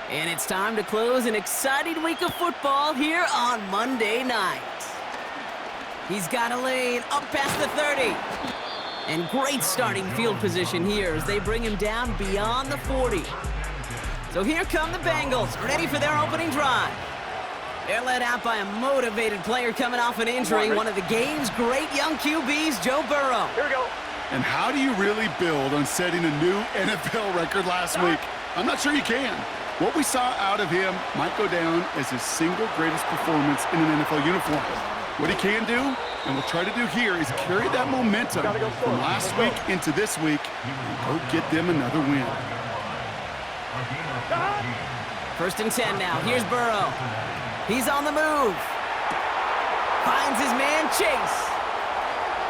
And it's time to close an exciting week of football here on Monday night. He's got a lane up past the 30. And great starting field position here as they bring him down beyond the 40. So here come the Bengals, ready for their opening drive. They're led out by a motivated player coming off an injury, one of the game's great young QBs, Joe Burrow. Here we go. And how do you really build on setting a new NFL record last week? I'm not sure you can. What we saw out of him might go down as his single greatest performance in an NFL uniform. What he can do, and we'll try to do here, is carry that momentum from last week into this week and go get them another win. 1st and 10 now. Here's Burrow. He's on the move. Finds his man Chase.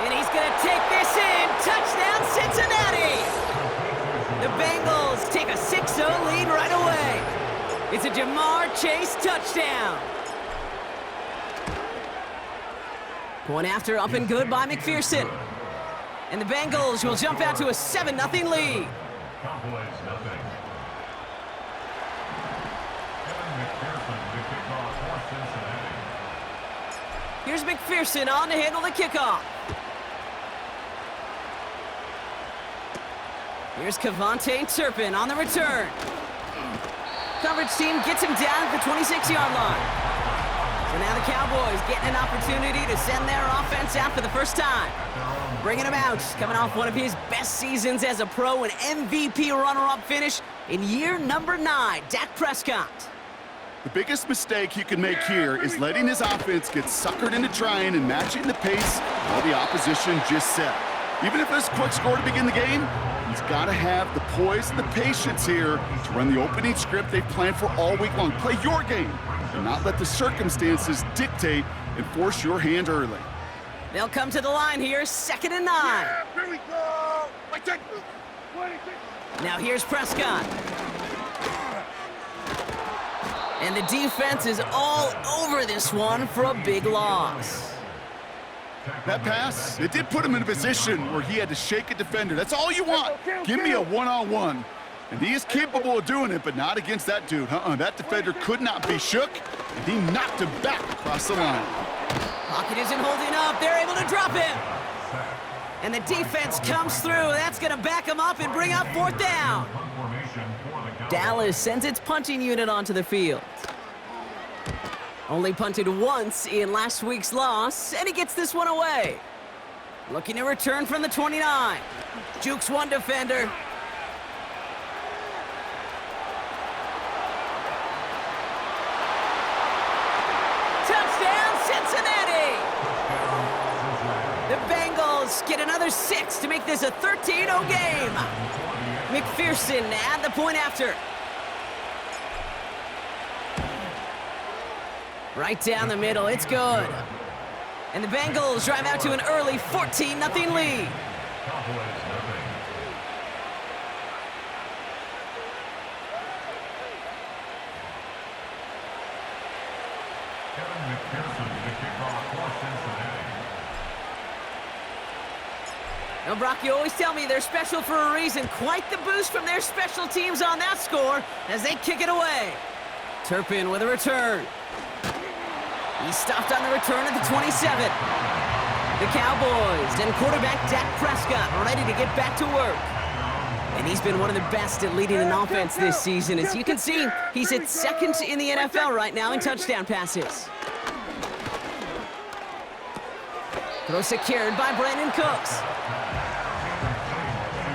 And he's going to take this in. Touchdown, Cincinnati! The Bengals take a 6-0 lead right away. It's a Jamar Chase touchdown. Going after, up and good by McPherson. And the Bengals will jump out to a 7-0 lead. Here's McPherson on to handle the kickoff. Here's Kevontae Turpin on the return. Coverage team gets him down at the 26-yard line. So now the Cowboys getting an opportunity to send their offense out for the first time. Bringing him out, coming off one of his best seasons as a pro, an MVP runner-up finish in year number 9, Dak Prescott. The biggest mistake he could make here is letting his offense get suckered into trying and matching the pace while the opposition just set. Even if it's a quick score to begin the game, he's got to have the poise and the patience here to run the opening script they've planned for all week long. Play your game and not let the circumstances dictate and force your hand early. They'll come to the line here, 2nd and 9. Yeah, here we go. Now here's Prescott. And the defense is all over this one for a big loss. That pass, it did put him in a position where he had to shake a defender. That's all you want. Give me a one-on-one. And he is capable of doing it, but not against that dude. That defender could not be shook, and he knocked him back across the line. Pocket isn't holding up. They're able to drop him. And the defense comes through. That's going to back him up and bring up 4th down. Dallas sends its punting unit onto the field. Only punted once in last week's loss, and he gets this one away. Looking to return from the 29. Jukes one defender. Touchdown, Cincinnati! The Bengals get another 6 to make this a 13-0 game. McPherson at the point after. Right down the middle, it's good. And the Bengals drive out to an early 14-0 lead. Now, Brock, you always tell me they're special for a reason. Quite the boost from their special teams on that score as they kick it away. Turpin with a return. He stopped on the return at the 27. The Cowboys and quarterback Dak Prescott ready to get back to work. And he's been one of the best at leading an offense this season. As you can see, he's at 2nd in the NFL right now in touchdown passes. Throw secured by Brandon Cooks.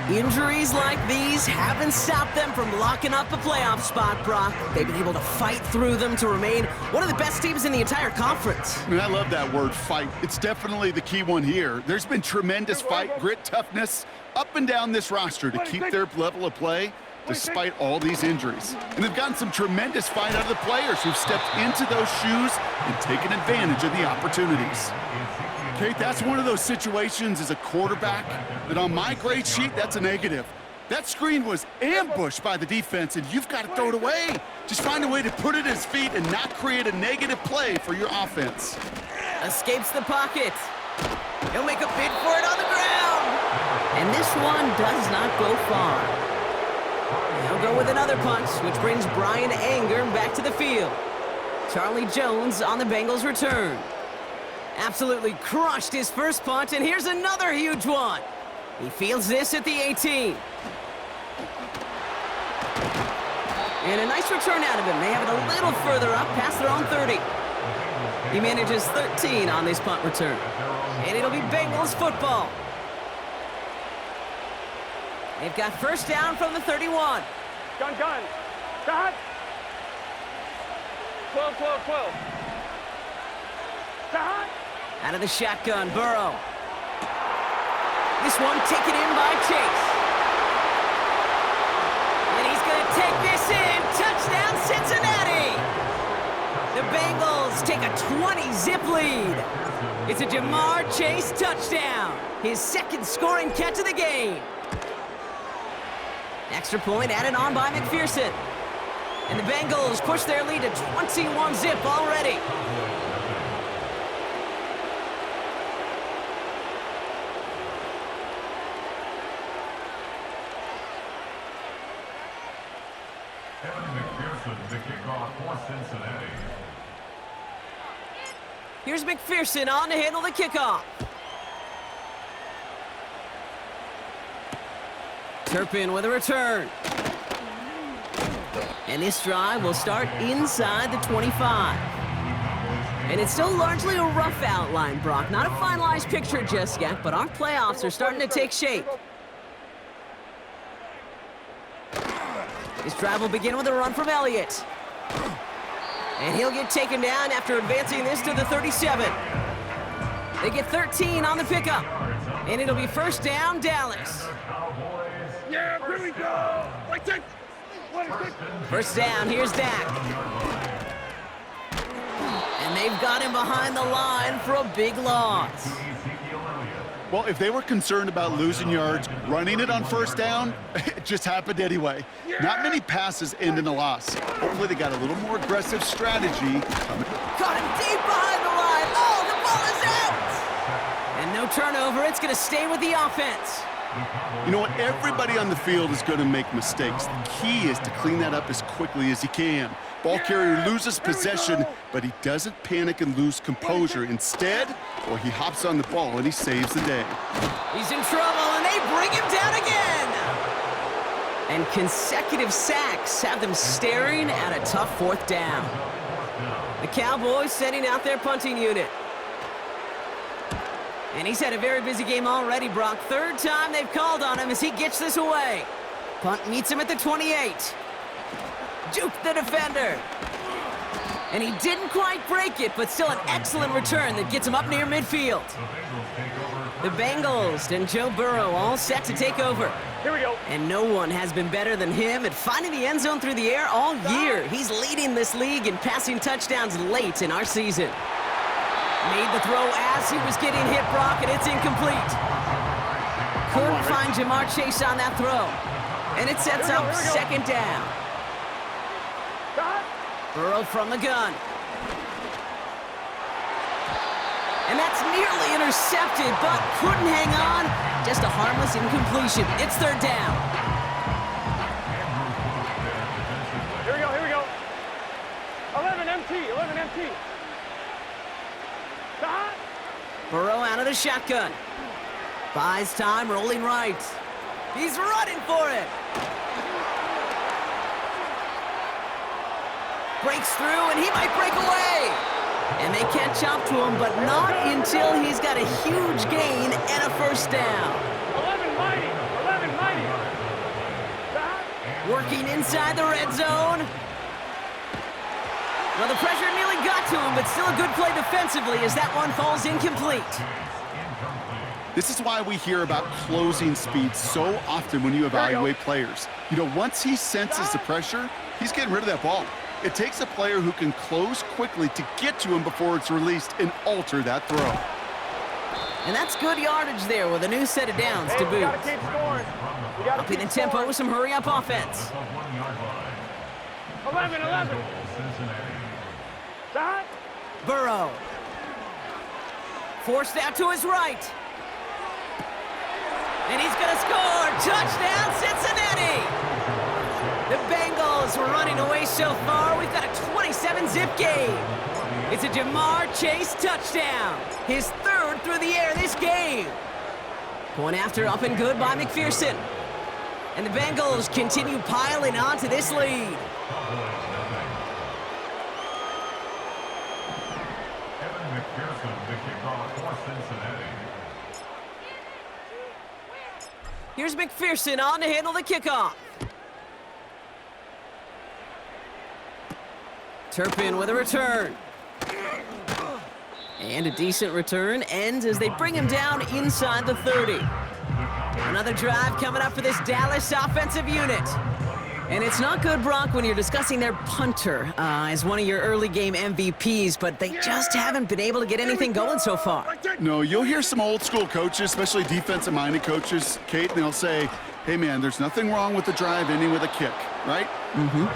Injuries like these haven't stopped them from locking up a playoff spot, Brock. They've been able to fight through them to remain one of the best teams in the entire conference. I mean, I love that word, fight. It's definitely the key one here. There's been tremendous fight, grit, toughness up and down this roster to keep their level of play despite all these injuries. And they've gotten some tremendous fight out of the players who've stepped into those shoes and taken advantage of the opportunities. Kate, that's one of those situations as a quarterback that on my grade sheet, that's a negative. That screen was ambushed by the defense, and you've got to throw it away. Just find a way to put it at his feet and not create a negative play for your offense. Escapes the pocket. He'll make a bid for it on the ground. And this one does not go far. He'll go with another punt, which brings Brian Anger back to the field. Charlie Jones on the Bengals return. Absolutely crushed his first punt, and here's another huge one. He fields this at the 18. And a nice return out of him. They have it a little further up, past their own 30. He manages 13 on this punt return. And it'll be Bengals football. They've got first down from the 31. Gun. Shot. 12. Shot. Out of the shotgun, Burrow. This one taken in by Chase. And he's going to take this in. Touchdown, Cincinnati! The Bengals take a 20-zip lead. It's a Jamar Chase touchdown. His second scoring catch of the game. Extra point added on by McPherson. And the Bengals push their lead to 21-zip already. The kickoff for Cincinnati. Here's McPherson on to handle the kickoff. Turpin with a return. And this drive will start inside the 25. And it's still largely a rough outline, Brock. Not a finalized picture just yet, but our playoffs are starting to take shape. This drive will begin with a run from Elliott. And he'll get taken down after advancing this to the 37. They get 13 on the pickup. And it'll be first down, Dallas. Yeah, here we go. First down, here's Dak. And they've got him behind the line for a big loss. Well, if they were concerned about losing yards, running it on first down, it just happened anyway. Not many passes end in a loss. Hopefully they got a little more aggressive strategy. Caught him deep behind the line. Oh, the ball is out! And no turnover. It's going to stay with the offense. You know what? Everybody on the field is going to make mistakes. The key is to clean that up as quickly as he can. Ball carrier loses possession, but he doesn't panic and lose composure. Instead, well, he hops on the ball and he saves the day. He's in trouble, and they bring him down again. And consecutive sacks have them staring at a tough fourth down. The Cowboys sending out their punting unit. And he's had a very busy game already, Brock. Third time they've called on him as he gets this away. Punt meets him at the 28. Juke the defender. And he didn't quite break it, but still an excellent return that gets him up near midfield. The Bengals and Joe Burrow all set to take over. Here we go. And no one has been better than him at finding the end zone through the air all year. He's leading this league in passing touchdowns late in our season. Made the throw as he was getting hit, Brock, and it's incomplete. Couldn't find Jamar Chase on that throw. And it sets up second down. Burrow from the gun. And that's nearly intercepted, but couldn't hang on. Just a harmless incompletion. It's third down. Here we go. 11 MT. Burrow out of the shotgun. Buys time, rolling right. He's running for it. Breaks through, and he might break away. And they catch up to him, but not until he's got a huge gain and a first down. 11 mighty. Working inside the red zone. Well, the pressure nearly got to him, but still a good play defensively as that one falls incomplete. This is why we hear about closing speed so often when you evaluate players. You know, once he senses the pressure, he's getting rid of that ball. It takes a player who can close quickly to get to him before it's released and alter that throw. And that's good yardage there with a new set of downs to We boot. gotta keep scoring. Upping the tempo with some hurry-up offense. 11. Shot. Burrow. Forced out to his right. And he's going to score. Touchdown, Cincinnati. The Bengals were running away so far. We've got a 27-zip game. It's a Jamar Chase touchdown. His third through the air this game. Point after up and good by McPherson. And the Bengals continue piling on to this lead. Here's McPherson on to handle the kickoff. Turpin with a return. And a decent return ends as they bring him down inside the 30. Another drive coming up for this Dallas offensive unit. And it's not good, Brock, when you're discussing their punter as one of your early game MVPs, but they just haven't been able to get anything going so far. No, you'll hear some old school coaches, especially defensive-minded coaches, Kate, and they'll say, hey, man, there's nothing wrong with the drive ending with a kick, right?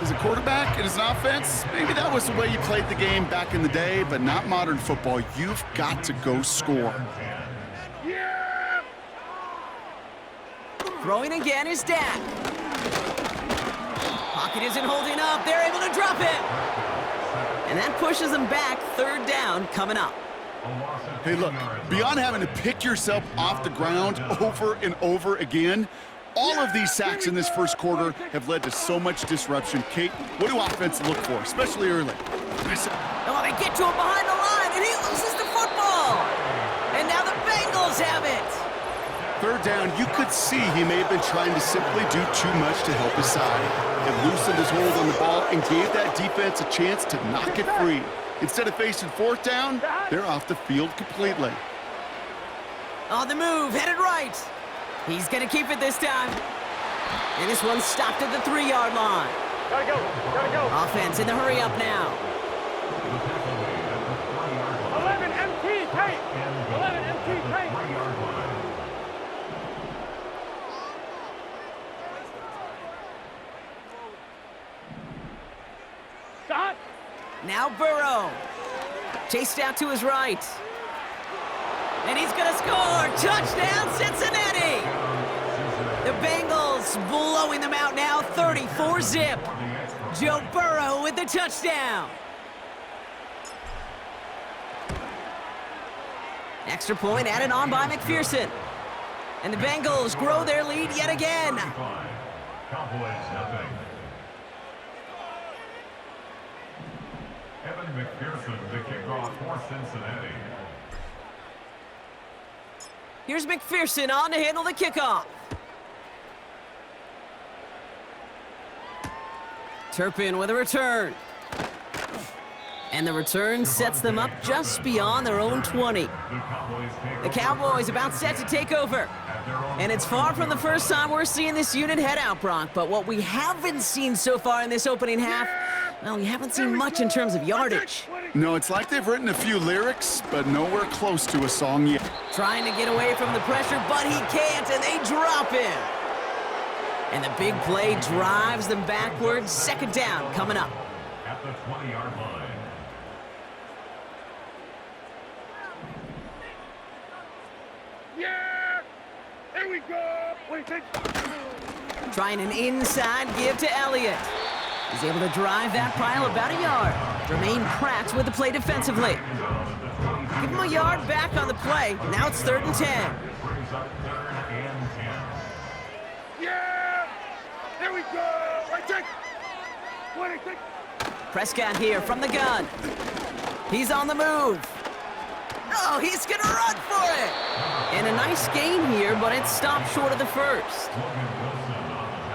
As a quarterback and as an offense, maybe that was the way you played the game back in the day, but not modern football. You've got to go score. Throwing again is Dak. Pocket isn't holding up. They're able to drop it. And that pushes them back. Third down coming up. Hey, look, beyond having to pick yourself off the ground over and over again, all of these sacks in this first quarter have led to so much disruption. Kate, what do offense look for, especially early? Oh, they get to him behind the line, and he loses the football. And now the Bengals have it. Third down, you could see he may have been trying to simply do too much to help his side. It loosened his hold on the ball and gave that defense a chance to knock it free. Instead of facing fourth down, they're off the field completely. On the move, headed right. He's going to keep it this time. And this one's stopped at the 3-yard line. Gotta go. Gotta go. Offense in the hurry up now. 11 MT, Kate. 11 MT, Kate. Stop. Now Burrow. Chased out to his right. And he's going to score. Touchdown, Cincinnati. The Bengals blowing them out now, 34-zip. Joe Burrow with the touchdown. Extra point added on by McPherson. And the Bengals grow their lead yet again. Cowboys nothing. Evan McPherson, the kickoff for Cincinnati. Here's McPherson on to handle the kickoff. Turpin with a return. And the return sets them up just beyond their own 20. The Cowboys about set to take over. And it's far from the first time we're seeing this unit head out, Brock. But what we haven't seen so far in this opening half, well, we haven't seen much in terms of yardage. No, it's like they've written a few lyrics, but nowhere close to a song yet. Trying to get away from the pressure, but he can't, and they drop him. And the big play drives them backwards. Second down coming up. At the 20-yard line. Yeah! Here we go! Wait, take. Trying an inside give to Elliott. He's able to drive that pile about a yard. Jermaine Pratt with the play defensively. Give him a yard back on the play. Now it's 3rd and 10. Yeah! There we go! Right, take. 26. Prescott here from the gun. He's on the move. Oh, he's gonna run for it! And a nice gain here, but it stopped short of the first.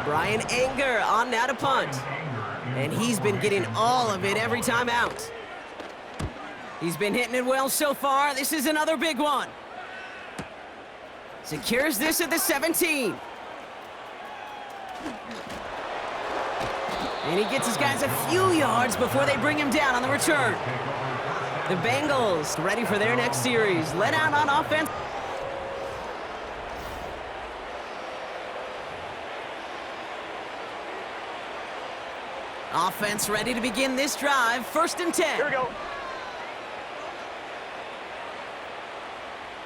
Brian Anger on now to punt. And he's been getting all of it every time out. He's been hitting it well so far. This is another big one. Secures this at the 17. And he gets his guys a few yards before they bring him down on the return. The Bengals ready for their next series. Let out on offense. Offense ready to begin this drive. 1st and 10. Here we go.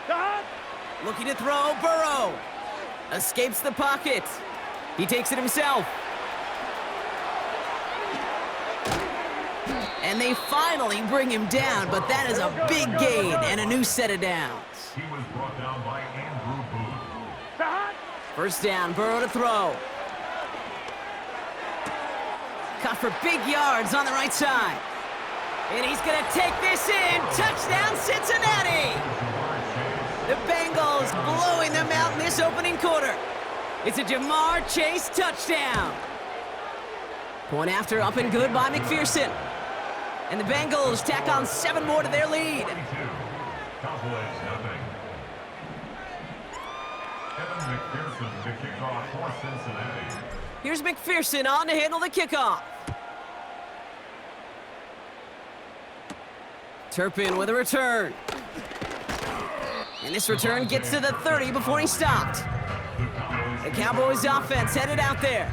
Stop. Looking to throw, Burrow. Escapes the pocket. He takes it himself. And they finally bring him down, but that is a big gain and a new set of downs. He was brought down by Andrew Booth. First down, Burrow to throw. Cut for big yards on the right side. And he's going to take this in. Touchdown, Cincinnati! The Bengals blowing them out in this opening quarter. It's a Jamar Chase touchdown. Point after, up and good by McPherson. And the Bengals tack on 7 more to their lead. 22. Cowboys nothing. Evan McPherson to kick off for Cincinnati. Here's McPherson on to handle the kickoff. Turpin with a return. And this return gets to the 30 before he's stopped. The Cowboys offense headed out there.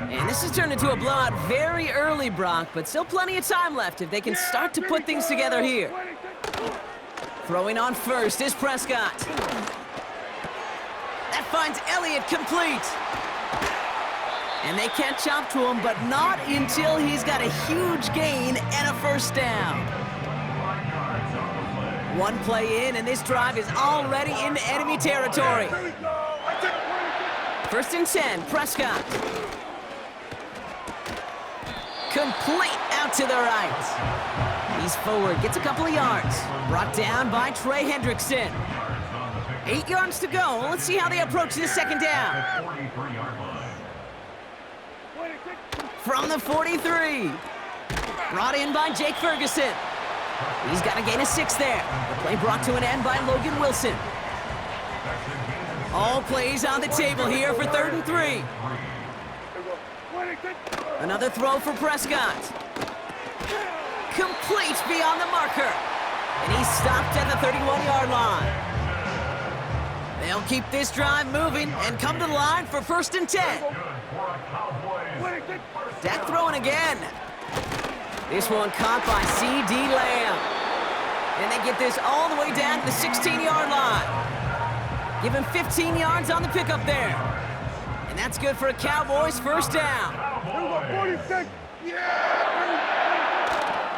And this has turned into a blowout very early, Brock, but still plenty of time left if they can start to put things together here. Throwing on first is Prescott. That finds Elliott complete. And they catch up to him, but not until he's got a huge gain and a first down. 1 play in, and this drive is already into enemy territory. First and 10, Prescott. Complete out to the right. He's forward, gets a couple of yards. Brought down by Trey Hendrickson. 8 yards to go. Let's see how they approach this second down. From the 43. Brought in by Jake Ferguson. He's got a gain of 6 there. The play brought to an end by Logan Wilson. All plays on the table here for 3rd and 3. Another throw for Prescott. Complete beyond the marker. And he's stopped at the 31-yard line. They'll keep this drive moving and come to the line for 1st and 10. Dak throwing again. This one caught by C.D. Lamb. And they get this all the way down to the 16-yard line. Give him 15 yards on the pickup there. And that's good for a Cowboys first down.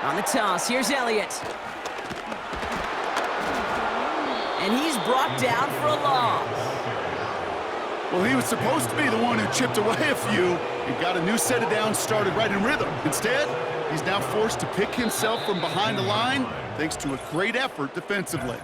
On the toss, here's Elliott. And he's brought down for a loss. Well, he was supposed to be the one who chipped away a few and got a new set of downs started right in rhythm. Instead, he's now forced to pick himself from behind the line thanks to a great effort defensively.